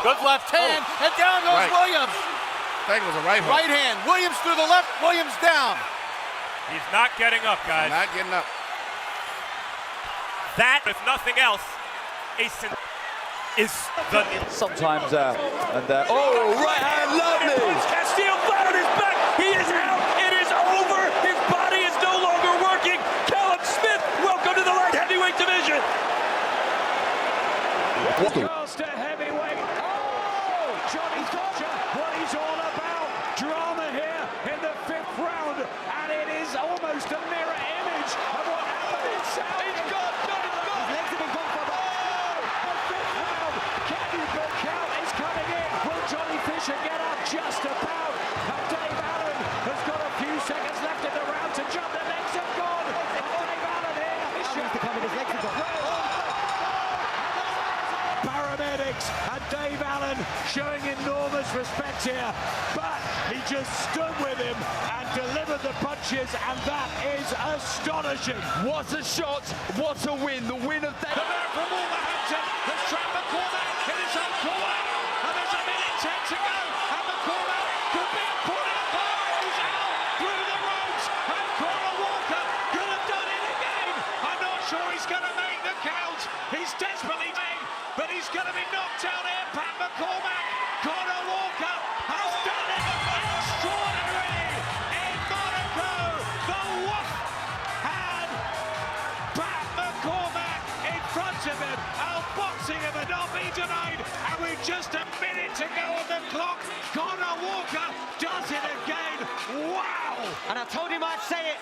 Good left hand, and down goes Williams. I think it was a right hook. Right hand. Williams through the left. Williams down. He's not getting up, guys. Not getting up. That, if nothing else, is the... Sometimes, right hand, lovely! Castillo flat on his back. He is out. It is over. His body is no longer working. Callum Smith, welcome to the light heavyweight division. Goes to heavyweight. Oh, Johnny Thatcher, what he's all about. Drama here in the 5th round, and it is almost a mirror image of what happened in Saudi. He's got Johnny's got. His legs have been gone for the 5th round. Kenny Count is coming in. Will Johnny Fisher get up? Just about. And Dave Allen has got a few seconds left in the round to jump. The legs have gone. It's Dave Allen here. He's to come in. His legs have gone. Paramedics and Dave Allen showing enormous respect here, but he just stood with him and delivered the punches, and that is astonishing. What a shot, what a win, the win of The man from Wolverhampton has trapped McCormack in his own corner, and there's a minute 10 to go, and McCormack could be pulling apart. He's out through the ropes, and Conor Walker could have done it again. I'm not sure he's going to make the count. He's desperately made, but he's going to be knocked out here. Pat McCormack, Conor Walker has done it. Extraordinary in Monaco. The Wolf had Pat McCormack in front of him. Outboxing him and not be denied. And with just a minute to go on the clock, Conor Walker does it again. Wow! And I told him I'd say it.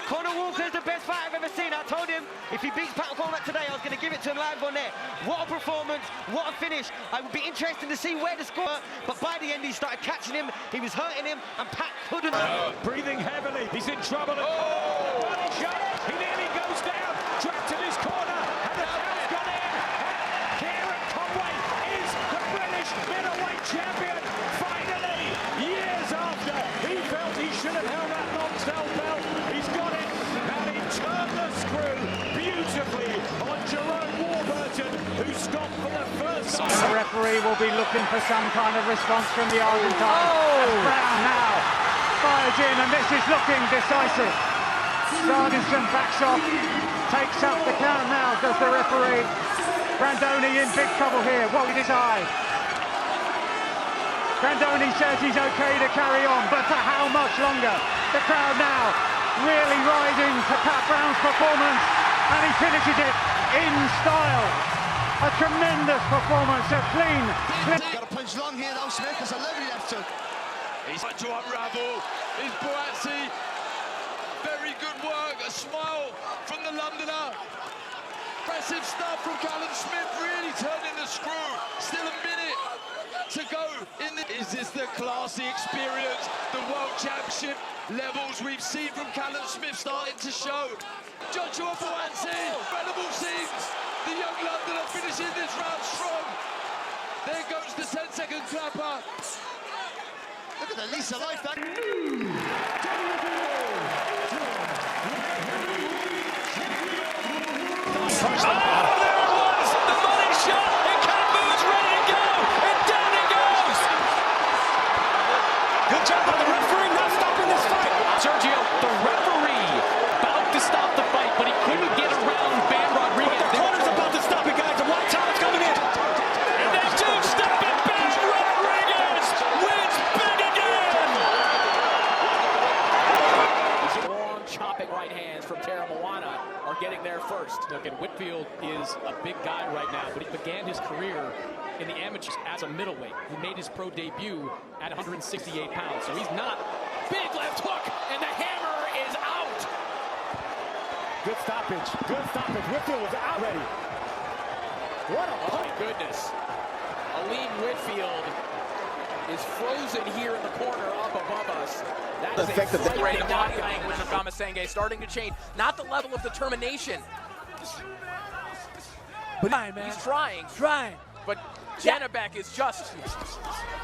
Conor Walker is the best fight I've ever seen. I told him if he beats Pat McCormack today, I was going to give it to him live on there. What a performance, what a finish. I would be interested to see where the score, but by the end he started catching him, he was hurting him, and Pat couldn't. Breathing heavily, he's in trouble. Body shot, he nearly goes down, trapped in his corner, and the count's gone in. And Kieran Conway is the British middleweight champion. Finally, years after he felt he should have held that Lonsdale belt, he's got it, and he turned the screw beautifully on Jerome Warburton, who stopped for the first time. The referee will be looking for some kind of response from the Argentine. And Brown now fires in, and this is looking decisive. Sargensen backs off, takes up the count now, does the referee. Brandoni in big trouble here. What will he decide? Brandoni says he's okay to carry on, but for how much longer? The crowd now really riding to Pat Brown's performance, and he finishes it in style. A tremendous performance, a clean. Got a punch long here though, Smith, there's a level left to. He's trying to unravel. Is Buatsi. Very good work, a smile from the Londoner. Impressive stuff from Callum Smith, really turning the screw. Still a minute to go. Is this the classy experience, the World Championship levels we've seen from Callum Smith starting to show? Joshua Buatsi, incredible scenes. The young Londoner finishing this round strong. There goes the 10-second clapper. Look at the lease of life back. There it was! The money shot! And Campbell's ready to go! And down it goes! Good job by the referee not stopping this fight. Sergio, the referee, about to stop the fight, but he couldn't get around Bam Rodriguez. But the corner's about to stop it, guys. The white time's coming in. And they two-step it. Bam Rodriguez wins big again! Long chopping right hands from Tara Moana are getting there first. Look, and Whitfield is a big guy right now, but he began his career in the amateurs as a middleweight. He made his pro debut at 168 pounds, so he's not. Big left hook, and the hammer is out. Good stoppage. Good stoppage. Whitfield was out already. What a Oh my goodness. Aleem Whitfield is frozen here in the corner up above us. That is a frightening body language of Gamasenge starting to change. Not the level of determination. But He's trying. But Janibek is just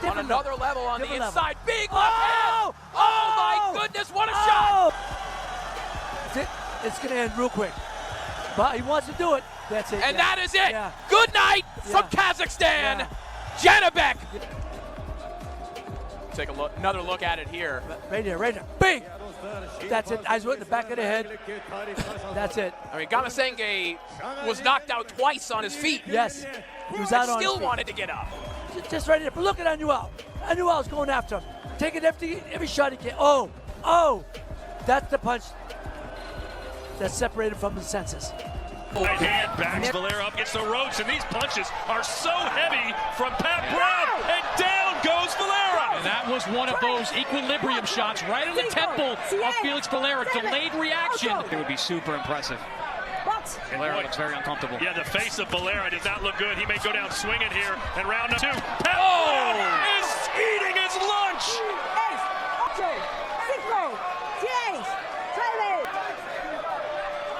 on another level on the inside. Big left hand. Oh my goodness, what a shot. It's going to end real quick. But he wants to do it. That's it. And yeah. that is it. Yeah. Good night from Yeah. Kazakhstan. Yeah. Janibek. Take a look, another look at it here. Right there. Bing! That's it. Eyes right in the back of the head. That's it. I mean, Gamasenge was knocked out twice on his feet. Yes. He was And out on his still feet. wanted to get up. Just right there. But look at Anuel. Anuel's going after him. Taking every shot he can. Oh! That's the punch that separated from the senses. Right hand backs Valera up against the ropes, and these punches are so heavy from Pat Brown, and down goes Valera. And that was one of those equilibrium shots right in the temple of Felix Valera. Delayed reaction. It would be super impressive. Valera looks very uncomfortable. Yeah, the face of Valera did not look good. He may go down swinging here in round number 2. Pat Brown is eating his lunch.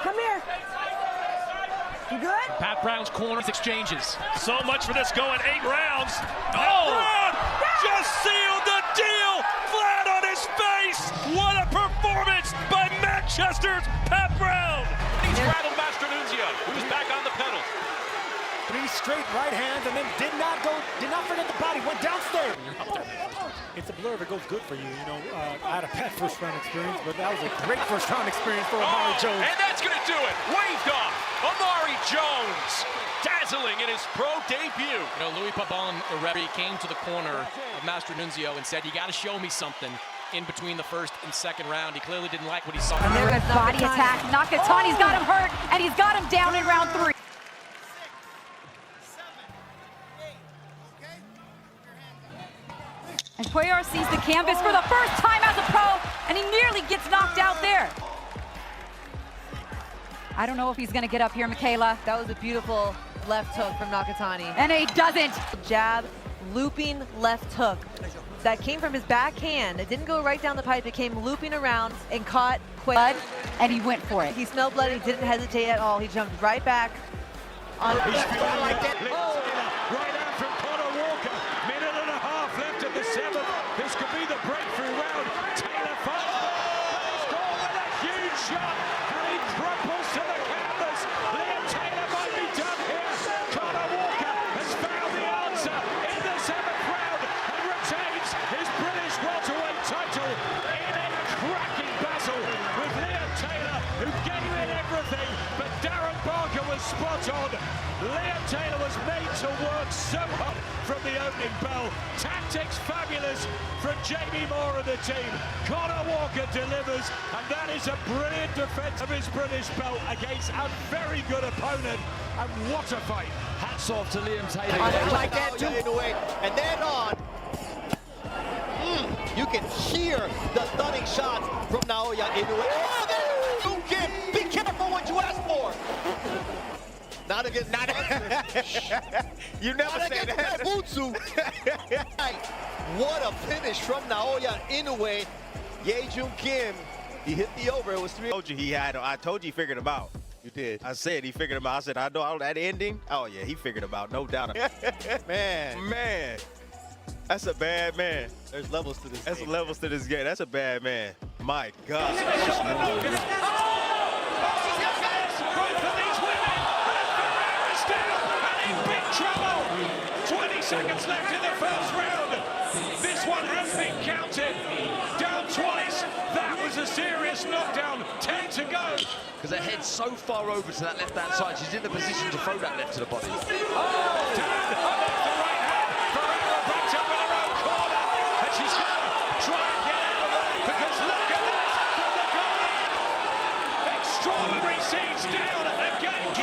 Come here. You good? Pat Brown's corners exchanges. So much for this going 8 rounds. Pat Brown just sealed the deal flat on his face. What a performance by Manchester's Pat Brown. He's rattled Master Nunzio, who's back on the pedal. 3 straight right hands, and then did not forget the body, went downstairs. It's a blur if it goes good for you. You know, I had a bad first round experience, but that was a great first round experience for Amari Jones. And that's going to do it. Waved off. Amari Jones, dazzling in his pro debut. You know, Louis Pabon, the referee, came to the corner of Master Nunzio and said, "You got to show me something." In between the first and second round, he clearly didn't like what he saw. And there's a body attack. Nakatani's got him hurt, and he's got him down in round 3. And Cuellar sees the canvas for the first time as a pro, and he nearly gets knocked out there. I don't know if he's going to get up here, Michaela. That was a beautiful left hook from Nakatani. And he doesn't. Jab, looping left hook. That came from his backhand. It didn't go right down the pipe. It came looping around and caught Cuellar. And he went for it. He smelled blood. He didn't hesitate at all. He jumped right back. On He's feeling like that. Right out from Conor Walker. Minute and a half left at the 7th. This could be the breakthrough round. Taylor fights. He's gone with a huge shot. And he crumples to the canvas. Liam Taylor might be done here. Conor Walker has found the answer in the 7th round and retains his British welterweight title in a cracking battle with Liam Taylor, who gave it everything, but Darren Barker was spot on. Liam Taylor was made to work so hard from the opening bell. Tactics fabulous from Jamie Moore and the team. Conor Walker delivers, and that is a brilliant defense of his British belt against a very good opponent. And what a fight. Hats off to Liam Taylor. Like that too. And then on. You can hear the stunning shots from Naoya Inoue. Oh, there you Kim. Be careful what you ask for. Not against you never say that. Butsu. What a finish from Naoya Inoue. Ye-Jun Kim. He hit the over. It was 3. I told you he figured him out. You did. I said he figured him out. I said, I know that ending. Oh, yeah, he figured him out, no doubt. Man. That's a bad man. There's levels to this That's game. levels to this game. That's a bad man. My God. Trouble. 20 seconds left in the first round. This one has been counted. Down twice. That was a serious knockdown. 10 to go. Because her head's so far over to that left-hand side, she's in the position to throw that left to the body. Oh, down the right hand. Ferreira backs up in her own corner. And she's going to try and get out of it. Because look at this from the corner. Extraordinary scenes down again.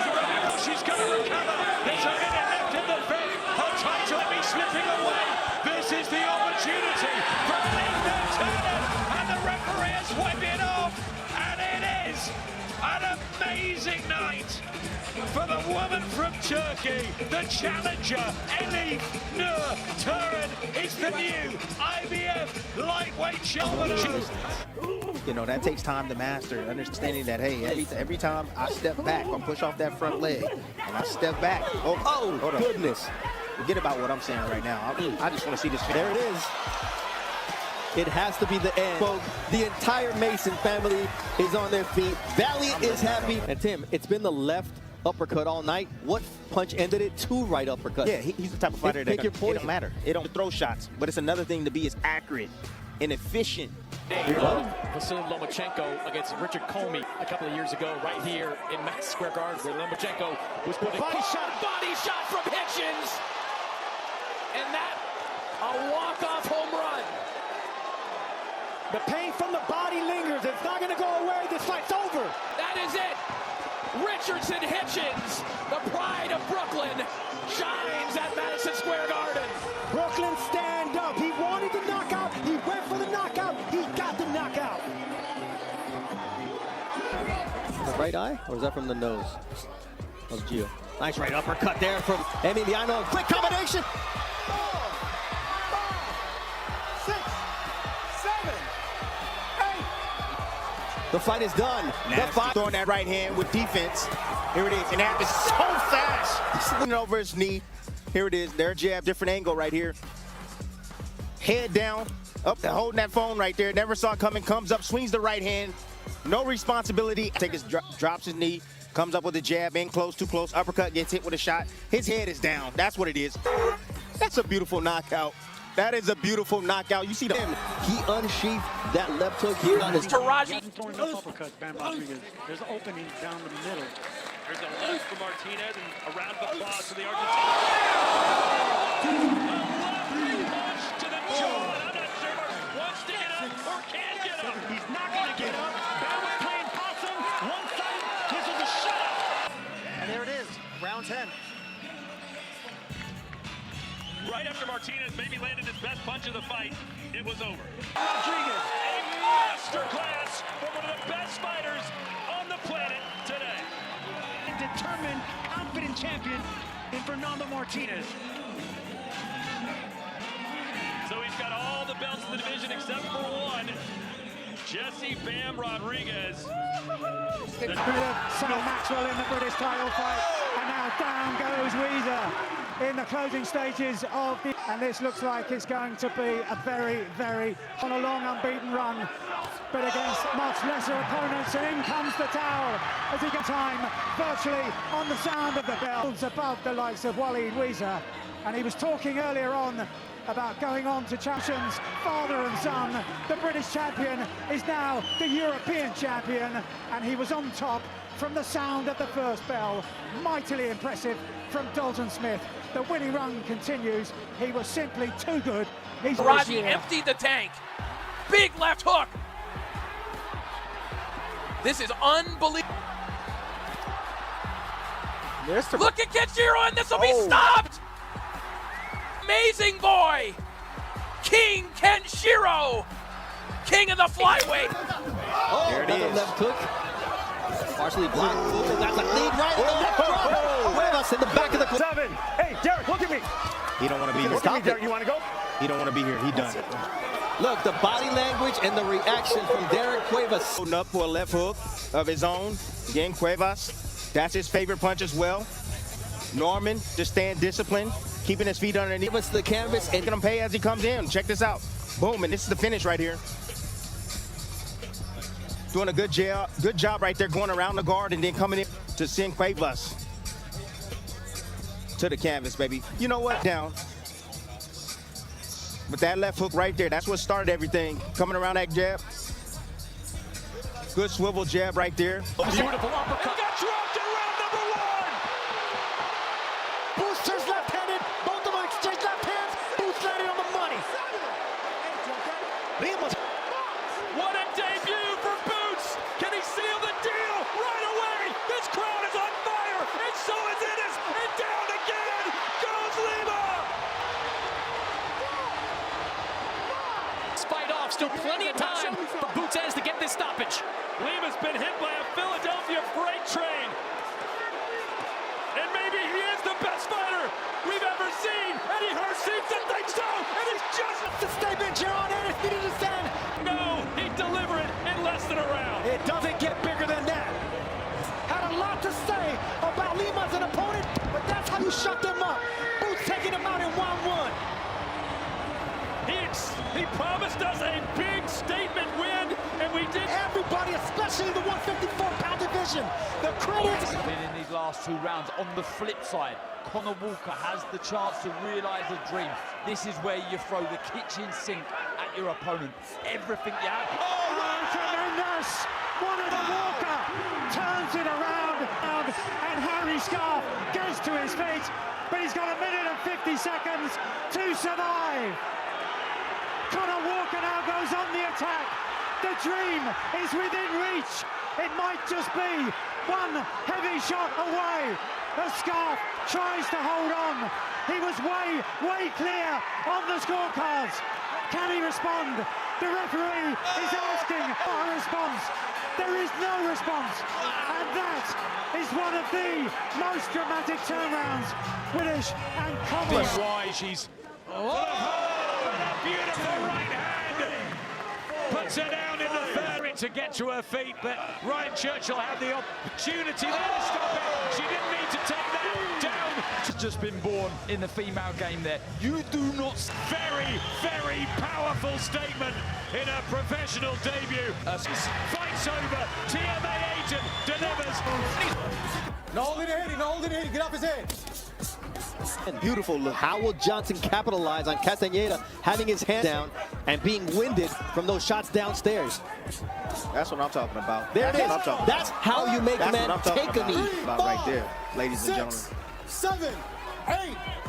She's going to recover. There's a minute left in the fifth. Her title will be slipping away. This is the opportunity for Linda Turner. And the referee has wiped it off. And it is an amazing night for the woman from Turkey. The challenger, Elif Nur Turan, is the new IBF lightweight champion. You know, that takes time to master, understanding that, hey, every time I step back or push off that front leg, and I step back, oh goodness. Forget about what I'm saying right now. I just want to see this. There it is. It has to be the end. Folks, the entire Mason family is on their feet. Valiant is happy. And Tim, it's been the left uppercut all night. What punch ended it? 2 right uppercuts. Yeah, he's the type of fighter that pick your it poison. don't matter. It don't throw shots, but it's another thing to be as accurate and efficient. Vasyl Lomachenko against Richard Comey a couple of years ago, right here in Madison Square Garden, where Lomachenko was putting body shot from Hitchens, and that a walk-off home run. The pain from the body lingers. It's not going to go away. This fight's over. That is it. Richardson Hitchens, the pride of Brooklyn, shines at Madison Square Garden. Brooklyn, stand up. He wanted the knockout. He went for the knockout. He got the knockout. The right eye, or is that from the nose of Gio? Nice right uppercut there from Emiliano. Quick combination. 6, 7, 8. The fight is done. The fight throwing that right hand with defense. Here it is, and that is so fast. Swinging over his knee. Here it is. Their jab, different angle right here. Head down, up, holding that phone right there. Never saw it coming. Comes up, swings the right hand. No responsibility. Drops his knee. Comes up with a jab, in close, too close. Uppercut, gets hit with a shot. His head is down. That's what it is. That's a beautiful knockout. That is a beautiful knockout. You see the He unsheathed that left hook here on his Taraji. Throwing enough uppercuts, Bam Rodriguez. There's an opening down the middle. There's a left for Martinez and a round of applause for the Argentine. Punch to the jaw. I'm not sure if wants to get up or can get up. He's not going to get up. Bam was playing possum. One side. This is a shot. And there it is, round 10. Right after Martinez maybe landed his best punch of the fight, it was over. Rodriguez. A masterclass from one of the best fighters on the planet today. A determined, confident champion in Fernando Martinez. So he's got all the belts in the division except for one. Jesse Bam Rodriguez. Bit of Sam Maxwell in the British title fight. And now down goes Weezer in the closing stages of the... And this looks like it's going to be a very, on a long unbeaten run, but against much lesser opponents. And in comes the towel as he gets time virtually on the sound of the bells above the likes of Waleed Weezer. And he was talking earlier on about going on to champions, father and son. The British champion is now the European champion, and he was on top from the sound of the first bell. Mightily impressive from Dalton Smith. The winning run continues. He was simply too good. He's Raji emptied the tank. Big left hook. This is unbelievable. Look at Kenshiro, and this will be stopped. Amazing boy, King Kenshiro, king of the flyweight. There it is. Left hook. Partially blocked. That's a lead right in the left drop. Cuevas in the back of the... 7. Hey, Derek, look at me. He don't want to be here. Stop it. You want to go? He don't want to be here. He done. Look, the body language and the reaction from Derek Cuevas. Holding up for a left hook of his own. Again, Cuevas. That's his favorite punch as well. Norman just staying disciplined, keeping his feet underneath. Give us the canvas and gonna pay as he comes in. Check this out. Boom, and this is the finish right here. Doing a good job right there, going around the guard and then coming in to send Cuevas to the canvas, baby. You know what? Down. But that left hook right there, that's what started everything. Coming around that jab. Good swivel jab right there. Beautiful uppercut. Got dropped in round number 1. Boosters left-handed. Both of them exchange left hands. Boots landed on the money. What a debut for Boots! Can he seal the deal right away? This crowd is on fire, and so is Ennis, and down again goes Lima! Fight off, still plenty of time for Boots Ennis to get this stoppage. Lima's been hit by a Philadelphia freight train. And maybe he is the best fighter we've ever seen. Eddie Hearn seems to think so. And he's just the statement, Jaron Ennis needed to stand. No, he'd deliver it in less than a round. It doesn't get bigger than that. Had a lot to say about Lima as an opponent, but that's how you shut them up. Boots taking him out in 1-1. He promised us a big statement win, and we he did. Everybody, especially in the 154-pound division, the credit. In these last 2 rounds, on the flip side, Conor Walker has the chance to realise a dream. This is where you throw the kitchen sink at your opponent. Everything you have. Oh, tremendous! One of the Walker turns it around, and Harry Scarff goes to his feet, but he's got 1 minute and 50 seconds to survive. Conor Walker now goes on the attack. The dream is within reach. It might just be one heavy shot away. As Scarff tries to hold on. He was way clear on the scorecards. Can he respond? The referee is asking for a response. There is no response. And that is one of the most dramatic turnarounds. Willish and Conor. Why she's a beautiful right hand. Puts her down in the third to get to her feet, but Ryan Churchill had the opportunity there to stop it. She didn't need to take that down. She's just been born in the female game there. You do not... Very powerful statement in her professional debut. Fights over. TMA agent delivers. No holding the head, no holding the head. Get off his head. Beautiful look. How will Johnson capitalize on Castañeda having his hand down and being winded from those shots downstairs? That's what I'm talking about. There That's it is. what I'm talking That's about. how you make a That's man what I'm talking take a knee. about right there, ladies and gentlemen. 7, 8.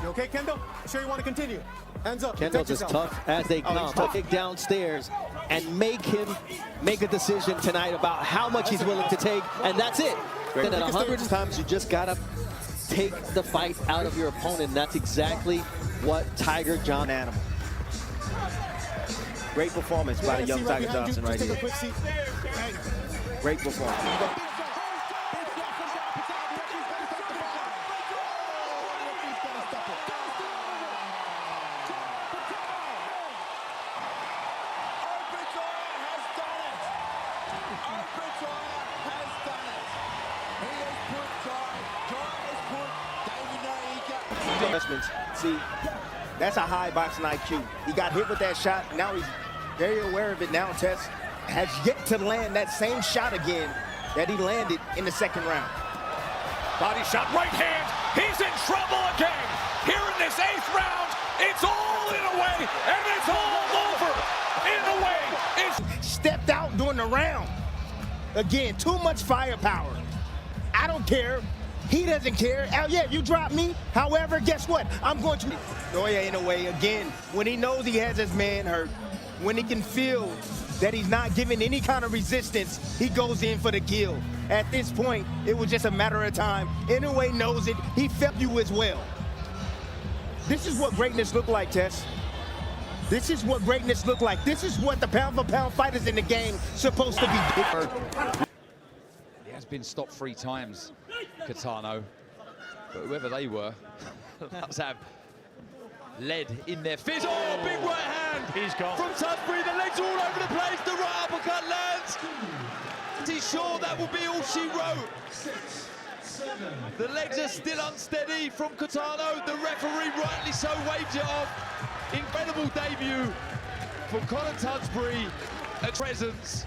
You okay, Kendall? I'm sure you want to continue. Hands up. Kendall's as tough as they come. Take downstairs and make him make a decision tonight about how much he's willing to take, and that's it. Then at 100 times, you just gotta take the fight out of your opponent. That's exactly what Tiger John Animal. Great performance by the young Tiger Johnson right here. Great performance. See, that's a high boxing IQ. He got hit with that shot. Now he's very aware of it now. Tess has yet to land that same shot again that he landed in the second round. Body shot, right hand. He's in trouble again. Here in this 8th round, it's all in a way, and it's all over. In a way, it's stepped out during the round. Again, too much firepower. I don't care. He doesn't care. Oh, yeah, you drop me. However, guess what? I'm going to... Naoya, in a way, again, when he knows he has his man hurt, when he can feel that he's not giving any kind of resistance, he goes in for the kill. At this point, it was just a matter of time. Inoue knows it. He felt you as well. This is what greatness looked like, Tess. This is what greatness looked like. This is what the pound-for-pound fighters in the game supposed to be. He has been stopped 3 times, Kitano, but whoever they were, must have lead in their fist. Oh, big right hand. He's gone. From Tugbury, the legs all over the place. The right uppercut lands. Is he sure that will be all she wrote? The legs are still unsteady from Kitano. The referee, rightly so, waved it off. Incredible debut from Conor Tugbury at presence.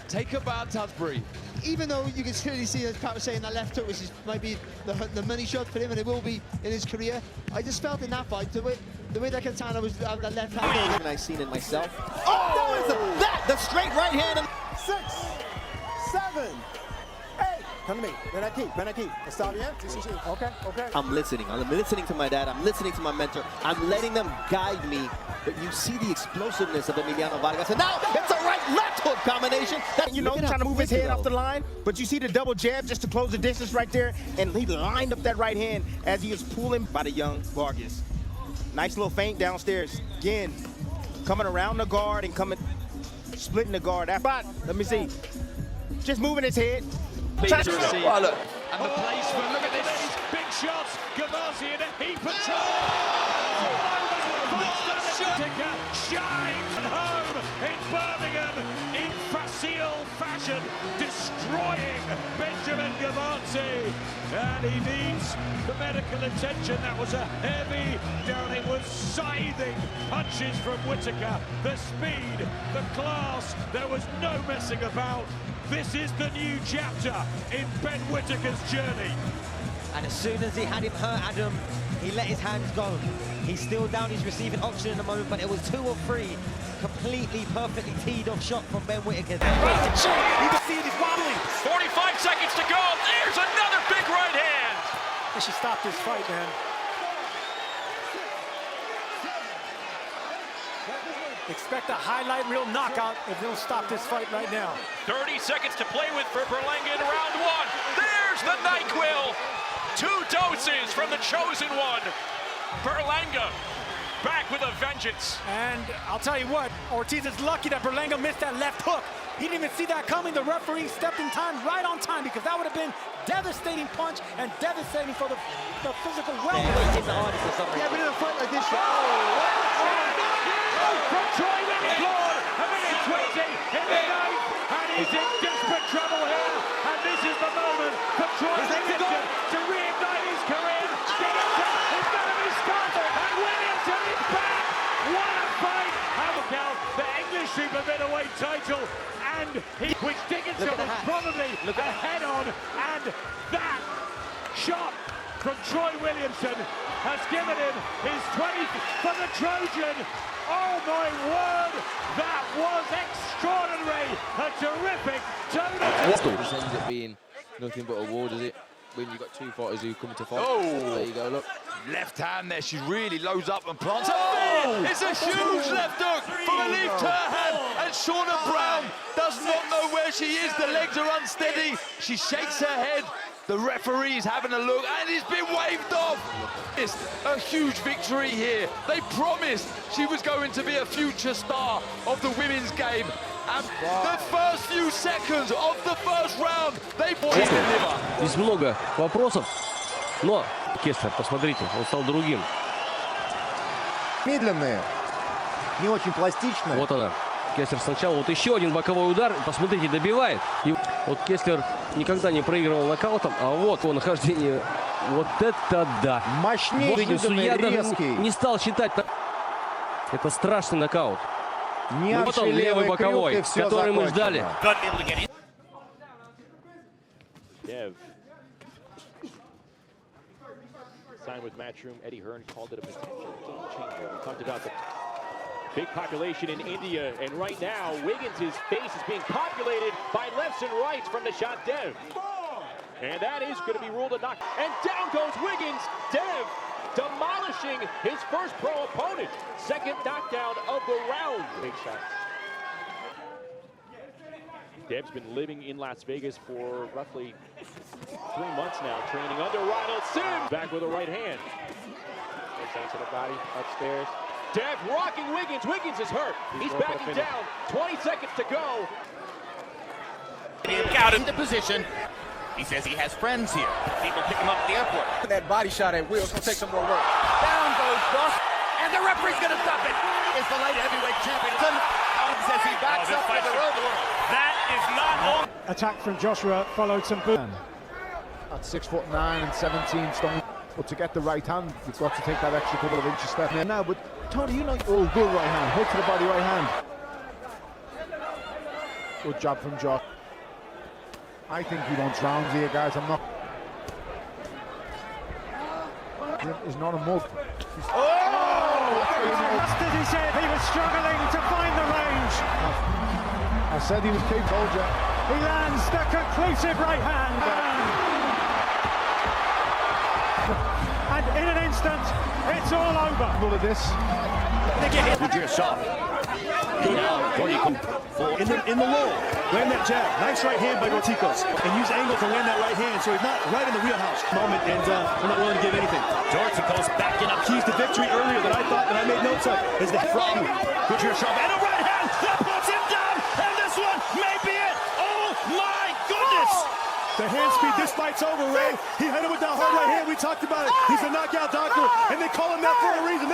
Take a bow, Tugbury. Even though you can clearly see, as Pat was saying, that left hook, which is maybe the money shot for him, and it will be in his career. I just felt in that fight, the way that Kitano was that left hand. And I've seen it myself. Oh, the straight right hand. 6, 7, 8. Come to me. Benaki. Está bien? Okay. I'm listening. I'm listening to my dad. I'm listening to my mentor. I'm letting them guide me. But you see the explosiveness of Emiliano Vargas. And now it's a right-left hook combination. You know, trying to move his head off the line. But you see the double jab just to close the distance right there. And he lined up that right hand as he was pulling by the young Vargas. Nice little feint downstairs. Again, coming around the guard and splitting the guard. That spot, let me see. Just moving his head. And the placement, look at this. Big shots. Gavazzi in a heap of trouble. Shines home in Birmingham in facile fashion. destroying Benjamin Gavazzi. And he needs the medical attention. That was a heavy downing with scything punches from Whittaker. The speed, the class, there was no messing about. This is the new chapter in Ben Whittaker's journey. And as soon as he had him hurt, Adam, he let his hands go. He's still down his receiving option in the moment, but it was 2 or 3 completely perfectly teed off shot from Ben Whittaker. You can see it, he's wobbling. 45 seconds to go. There's another big right hand. They should stop this fight, man. Expect a highlight reel knockout if they don't stop this fight right now. 30 seconds to play with for Berlanga in round 1. There's the NyQuil. 2 doses from the chosen one. Berlanga back with a vengeance. And I'll tell you what, Ortiz is lucky that Berlanga missed that left hook. He didn't even see that coming. The referee stepped in time, right on time, because that would have been devastating punch and devastating for the physical wellness. Yeah, but in a fight like this, From Troy Williams, a minute 20 in the ninth, and he's in desperate trouble here. And this is the moment for Troy Williamson to reignite his career. It's going to be Scotland, and Williamson is back. What a fight! How about the English super middleweight title, and which Dickinson was probably ahead on, and that shot from Troy Williamson has given him his 20th for the Trojan. Oh my word, that was extraordinary. A terrific toe-to-toe. This ends up being nothing but a war, does it? When you've got 2 fighters who come to fight. Oh! There you go, look. Left hand there, she really loads up and plants. Oh! It's a huge left hook from Elif Turhan, and Shauna Brown does not know where she is. The legs are unsteady. She shakes her head. The referee is having a look, and it's been waved off. It's a huge victory here. They promised she was going to be a future star of the women's game. And the first few seconds of the first round, they deliver. Здесь много вопросов, но Кеслер, посмотрите, он стал другим. Медленные, не очень пластичные. Вот она. Кеслер сначала, вот еще один боковой удар, посмотрите, добивает. И вот Кеслер никогда не проигрывал нокаутом, а вот его нахождение, вот это да. Мощнее, видим, судья даже резкий. не стал считать. Это страшный нокаут. Не вот он, левый боковой, который мы ждали. Dev signed with Matchroom. Eddie Hearn called it a potential game changer. We talked about the big population in India, and right now, Wiggins' face is being populated by lefts and rights from Nishant Dev. And that is going to be ruled a knock. And down goes Wiggins. Dev demolishing his first pro opponent. Second knockdown of the round. Big shot. Dev's been living in Las Vegas for roughly 3 months now, training under Ronald Sim. Back with a right hand. Down to the body, upstairs. Dev rocking Wiggins. Wiggins is hurt. He's backing down. 20 seconds to go. Out into position. He says he has friends here. People pick him up at the airport. That body shot at Will. It's going to take some more work. Down goes Buss. And the referee's going to stop it. It's the light heavyweight champion. Says he backs up to the road. That is not on. Attack from Joshua followed some boot. At 6'9" and 17 stone. But to get the right hand, you've got to take that extra couple of inches step now. But Tony, you know, oh, good right hand. Hook to the body, right hand. Good job from Josh. I think he wants rounds here, guys. I'm not. He's not a mug. Just as he said, he was struggling to find the range. I said he was capable, Jack. He lands the conclusive right hand. And in an instant, it's all over. Look at this. Good in the wall. Land that jab. Nice right hand by Orticos. And use angle to land that right hand, so he's not right in the wheelhouse moment, and we're not willing to give anything. Orticos backing up. Keys to victory earlier that I thought that I made notes of is the front. Good to your shove. And a right hand that puts him down. And this one may be it. Oh my goodness. The hand speed, this fight's over, Ray. He hit him with that hard right hand. We talked about it. He's a knockout doctor, and they call him that for a reason.